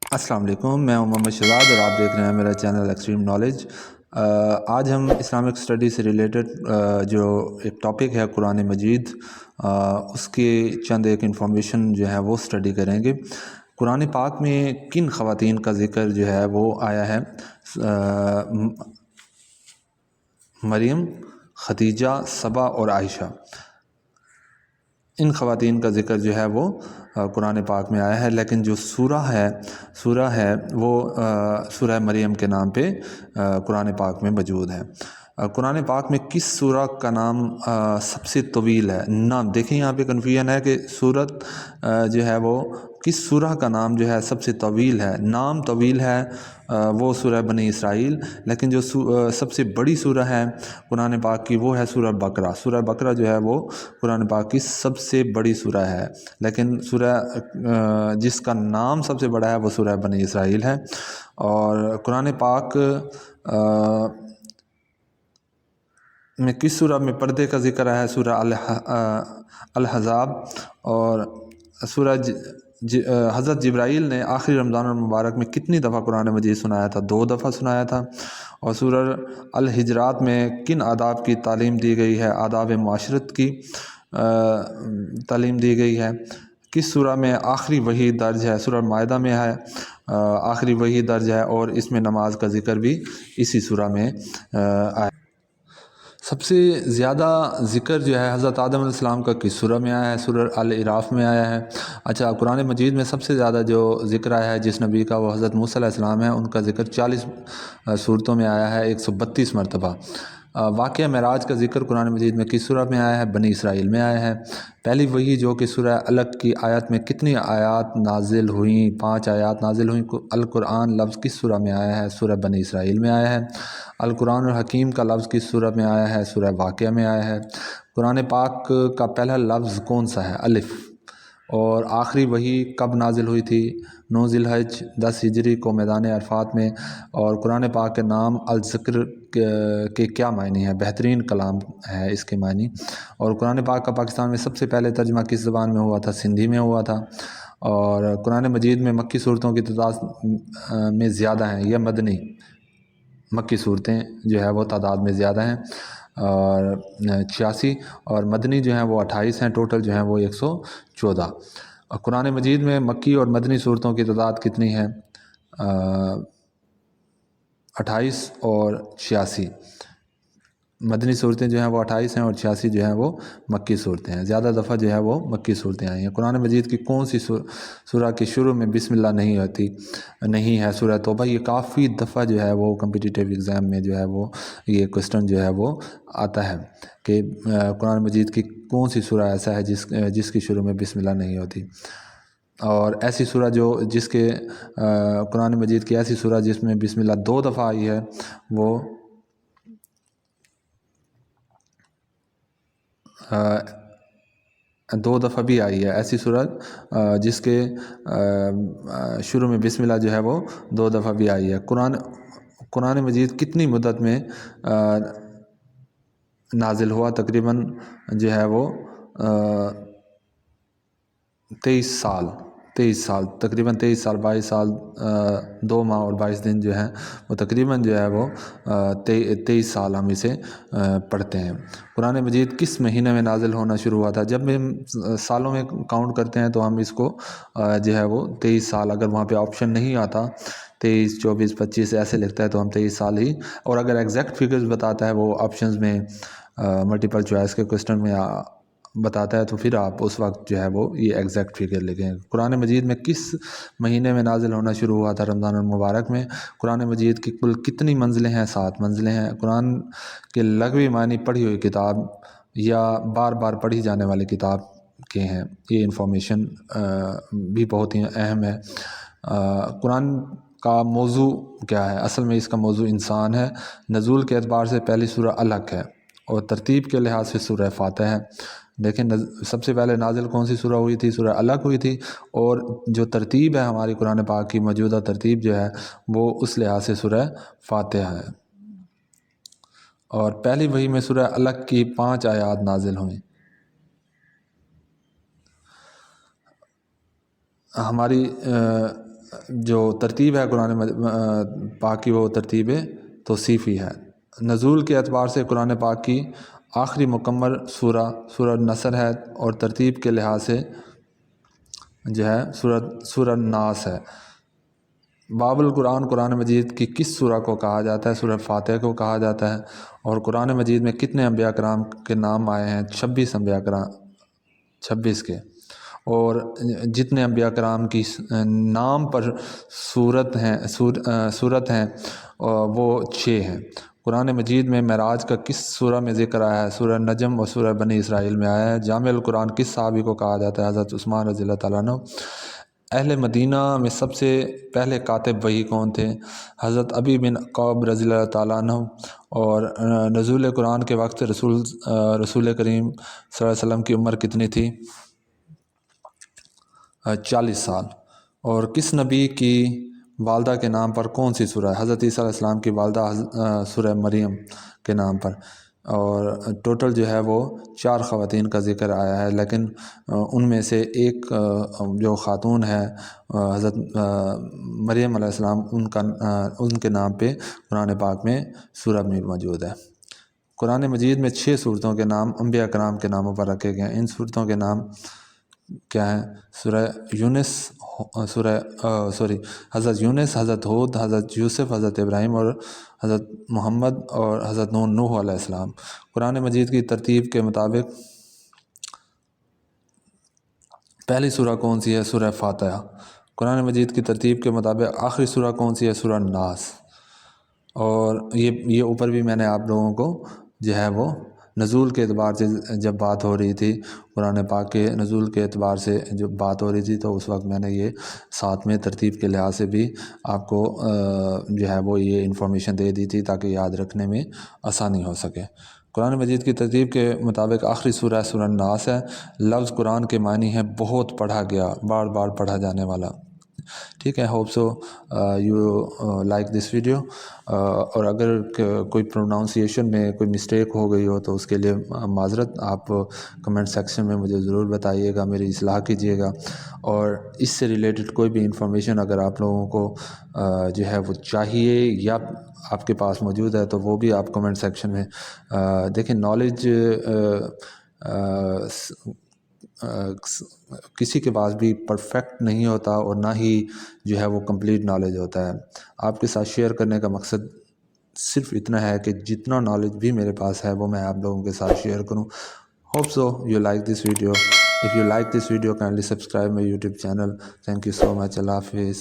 السلام علیکم، میں ہوں محمد شہزاد اور آپ دیکھ رہے ہیں میرا چینل ایکسٹریم نالج۔ آج ہم اسلامک اسٹڈی سے ریلیٹڈ جو ایک ٹاپک ہے قرآن مجید، اس کے چند ایک انفارمیشن جو ہے وہ اسٹڈی کریں گے۔ قرآن پاک میں کن خواتین کا ذکر جو ہے وہ آیا ہے؟ مریم، خدیجہ، سبا اور عائشہ، ان خواتین کا ذکر جو ہے وہ قرآن پاک میں آیا ہے، لیکن جو سورہ ہے وہ سورہ مریم کے نام پہ قرآن پاک میں موجود ہے۔ قرآن پاک میں کس سورہ کا نام سب سے طویل ہے؟ نام دیکھیں، یہاں پہ کنفیوژن ہے کہ سورت جو ہے وہ کس سورہ کا نام جو ہے سب سے طویل ہے۔ نام طویل ہے وہ سورہ بنی اسرائیل، لیکن جو سب سے بڑی سورہ ہے قرآن پاک کی وہ ہے سورہ بقرہ۔ سورہ بقرہ جو ہے وہ قرآن پاک کی سب سے بڑی سورہ ہے، لیکن سورہ جس کا نام سب سے بڑا ہے وہ سورہ بنی اسرائیل ہے۔ اور قرآن پاک میں کس سورہ میں پردے کا ذکر ہے؟ سورہ الحزاب۔ اور سورہ حضرت جبرائیل نے آخری رمضان المبارک میں کتنی دفعہ قرآن مجید سنایا تھا؟ 2 دفعہ سنایا تھا۔ اور سورہ الحجرات میں کن آداب کی تعلیم دی گئی ہے؟ آداب معاشرت کی تعلیم دی گئی ہے۔ کس سورہ میں آخری وحی درج ہے؟ سورہ مائدہ میں ہے آخری وحی درج ہے، اور اس میں نماز کا ذکر بھی اسی سورہ میں آیا۔ سب سے زیادہ ذکر جو ہے حضرت آدم علیہ السلام کا کس سورہ میں آیا ہے؟ سورہ الاعراف میں آیا ہے۔ اچھا، قرآن مجید میں سب سے زیادہ جو ذکر آیا ہے جس نبی کا وہ حضرت موسیٰ علیہ السلام ہے، ان کا ذکر 40 صورتوں میں آیا ہے، 132 مرتبہ۔ واقعہ معراج کا ذکر قرآن مجید میں کس سورہ میں آیا ہے؟ بنی اسرائیل میں آیا ہے۔ پہلی وحی جو کہ سورہ الگ کی آیت میں کتنی آیات نازل ہوئیں؟ 5 آیات نازل ہوئیں۔ القرآن لفظ کس سورہ میں آیا ہے؟ سورہ بنی اسرائیل میں آیا ہے۔ القرآن الحکیم کا لفظ کس سورہ میں آیا ہے؟ سورہ واقعہ میں آیا ہے۔ قرآن پاک کا پہلا لفظ کون سا ہے؟ الف۔ اور آخری وحی کب نازل ہوئی تھی؟ 9 ذی الحج 10 ہجری کو میدان عرفات میں۔ اور قرآن پاک کے نام الذکر کے کیا معنی ہیں؟ بہترین کلام ہے اس کے معنی۔ اور قرآن پاک کا پاکستان میں سب سے پہلے ترجمہ کس زبان میں ہوا تھا؟ سندھی میں ہوا تھا۔ اور قرآن مجید میں مکی صورتوں کی تعداد میں زیادہ ہیں یا مدنی؟ مکی صورتیں جو ہے وہ تعداد میں زیادہ ہیں، اور 86، اور مدنی جو ہیں وہ 28 ہیں، ٹوٹل جو ہیں وہ 114۔ قرآن مجید میں مکی اور مدنی صورتوں کی تعداد کتنی ہے؟ 28 اور 86۔ مدنی صورتیں جو ہیں وہ 28 ہیں اور 86 جو ہیں وہ مکی صورتیں ہیں۔ زیادہ دفعہ جو ہے وہ مکی صورتیں آئی ہیں۔ قرآن مجید کی کون سی سورہ کے شروع میں بسم اللہ نہیں ہے؟ سورہ توبہ۔ یہ کافی دفعہ جو ہے وہ کمپٹیٹیو ایگزام میں جو ہے وہ یہ کوسٹن جو ہے وہ آتا ہے کہ قرآن مجید کی کون سی سورہ ایسا ہے جس کی شروع میں بسم اللہ نہیں ہوتی۔ اور ایسی سورہ جس کے قرآن مجید کی ایسی سورہ جس میں بسم اللہ 2 دفعہ آئی ہے، وہ 2 دفعہ بھی آئی ہے۔ ایسی صورت جس کے شروع میں بسم اللہ جو ہے وہ 2 دفعہ بھی آئی ہے۔ قرآن مجید کتنی مدت میں نازل ہوا؟ تقریباً جو ہے وہ 23 سال، تقریباً 23 سال، 22 سال 2 ماہ اور 22 دن جو ہیں وہ تقریباً جو ہے وہ 23 سال ہم اسے پڑھتے ہیں۔ قرآن مجید کس مہینے میں نازل ہونا شروع ہوا تھا؟ جب ہم سالوں میں کاؤنٹ کرتے ہیں تو ہم اس کو جو ہے وہ 23 سال، اگر وہاں پہ آپشن نہیں آتا 23 24 25 ایسے لکھتا ہے تو ہم 23 سال ہی، اور اگر ایگزیکٹ فگرز بتاتا ہے وہ آپشنز میں ملٹیپل چوائس کے کوسٹن میں بتاتا ہے تو پھر آپ اس وقت جو ہے وہ یہ ایگزیکٹ فگر لکھیں۔ قرآن مجید میں کس مہینے میں نازل ہونا شروع ہوا تھا؟ رمضان المبارک میں۔ قرآن مجید کی کل کتنی منزلیں ہیں؟ 7 منزلیں ہیں۔ قرآن کے لغوی معنی پڑھی ہوئی کتاب یا بار بار پڑھی جانے والی کتاب کے ہیں۔ یہ انفارمیشن بھی بہت ہی اہم ہے۔ قرآن کا موضوع کیا ہے؟ اصل میں اس کا موضوع انسان ہے۔ نزول کے اعتبار سے پہلی سورہ الگ ہے، اور ترتیب کے لحاظ سے سورہ فاتح ہے۔ لیکن سب سے پہلے نازل کون سی سورہ ہوئی تھی؟ سورہ الگ ہوئی تھی۔ اور جو ترتیب ہے ہماری قرآن پاک کی موجودہ ترتیب جو ہے وہ اس لحاظ سے سورہ فاتح ہے۔ اور پہلی وحی میں سورہ الگ کی 5 آیات نازل ہوئیں۔ ہماری جو ترتیب ہے قرآن پاک کی وہ ترتیب توصیفی ہے۔ نزول کے اعتبار سے قرآن پاک کی آخری مکمل سورہ نصر ہے، اور ترتیب کے لحاظ سے جو ہے سورہ ناس ہے۔ باب القرآن، قرآن مجید کی کس سورہ کو کہا جاتا ہے؟ سورہ فاتحہ کو کہا جاتا ہے۔ اور قرآن مجید میں کتنے انبیاء کرام کے نام آئے ہیں؟ 26 انبیاء کرام، 26 کے۔ اور جتنے انبیاء کرام کی نام پر صورت ہیں وہ 6 ہیں۔ قرآن مجید میں معراج کا کس سورہ میں ذکر آیا ہے؟ سورہ نجم اور سورہ بنی اسرائیل میں آیا ہے۔ جامع القرآن کس صحابی کو کہا جاتا ہے؟ حضرت عثمان رضی اللہ تعالیٰ عنہ۔ اہل مدینہ میں سب سے پہلے کاتب وحی کون تھے؟ حضرت ابی بن کعب رضی اللہ تعالیٰ عنہ۔ اور نزول قرآن کے وقت رسول کریم صلی اللہ علیہ وسلم کی عمر کتنی تھی؟ 40 سال۔ اور کس نبی کی والدہ کے نام پر کون سی سورہ ہے؟ حضرت عیسیٰ علیہ السلام کی والدہ سورہ مریم کے نام پر۔ اور ٹوٹل جو ہے وہ 4 خواتین کا ذکر آیا ہے، لیکن ان میں سے ایک جو خاتون ہے حضرت مریم علیہ السلام، ان کے نام پہ قرآن پاک میں سورہ میں موجود ہے۔ قرآن مجید میں 6 سورتوں کے نام انبیاء کرام کے ناموں پر رکھے گئے ہیں۔ ان سورتوں کے نام کیا ہیں؟ حضرت یونس، حضرت ہود، حضرت یوسف، حضرت ابراہیم اور حضرت محمد اور حضرت نوح علیہ السلام۔ قرآن مجید کی ترتیب کے مطابق پہلی سورہ کون سی ہے؟ سورہ فاتحہ۔ قرآن مجید کی ترتیب کے مطابق آخری سورہ کون سی ہے؟ سورہ ناس۔ اور یہ اوپر بھی میں نے آپ لوگوں کو جو ہے وہ نزول کے اعتبار سے جب بات ہو رہی تھی، قرآن پاک کے نزول کے اعتبار سے جب بات ہو رہی تھی، تو اس وقت میں نے یہ ساتھ میں ترتیب کے لحاظ سے بھی آپ کو جو ہے وہ یہ انفارمیشن دے دی تھی تاکہ یاد رکھنے میں آسانی ہو سکے۔ قرآن مجید کی ترتیب کے مطابق آخری سورہ سورہ ناس ہے۔ لفظ قرآن کے معنی ہے بہت پڑھا گیا، بار بار پڑھا جانے والا۔ ٹھیک ہے، hope so you like this video. اور اگر کوئی پروناؤنسیشن میں کوئی مسٹیک ہو گئی ہو تو اس کے لیے معذرت، آپ کمنٹ سیکشن میں مجھے ضرور بتائیے گا، میری اصلاح کیجیے گا۔ اور اس سے ریلیٹڈ کوئی بھی انفارمیشن اگر آپ لوگوں کو جو ہے وہ چاہیے یا آپ کے پاس موجود ہے تو وہ بھی آپ کمنٹ سیکشن میں دیکھیں۔ نالج کسی کے پاس بھی پرفیکٹ نہیں ہوتا، اور نہ ہی جو ہے وہ کمپلیٹ نالج ہوتا ہے۔ آپ کے ساتھ شیئر کرنے کا مقصد صرف اتنا ہے کہ جتنا نالج بھی میرے پاس ہے وہ میں آپ لوگوں کے ساتھ شیئر کروں۔ Hope so you like this video. If you like this video kindly subscribe my YouTube channel. Thank you so much. اللہ حافظ۔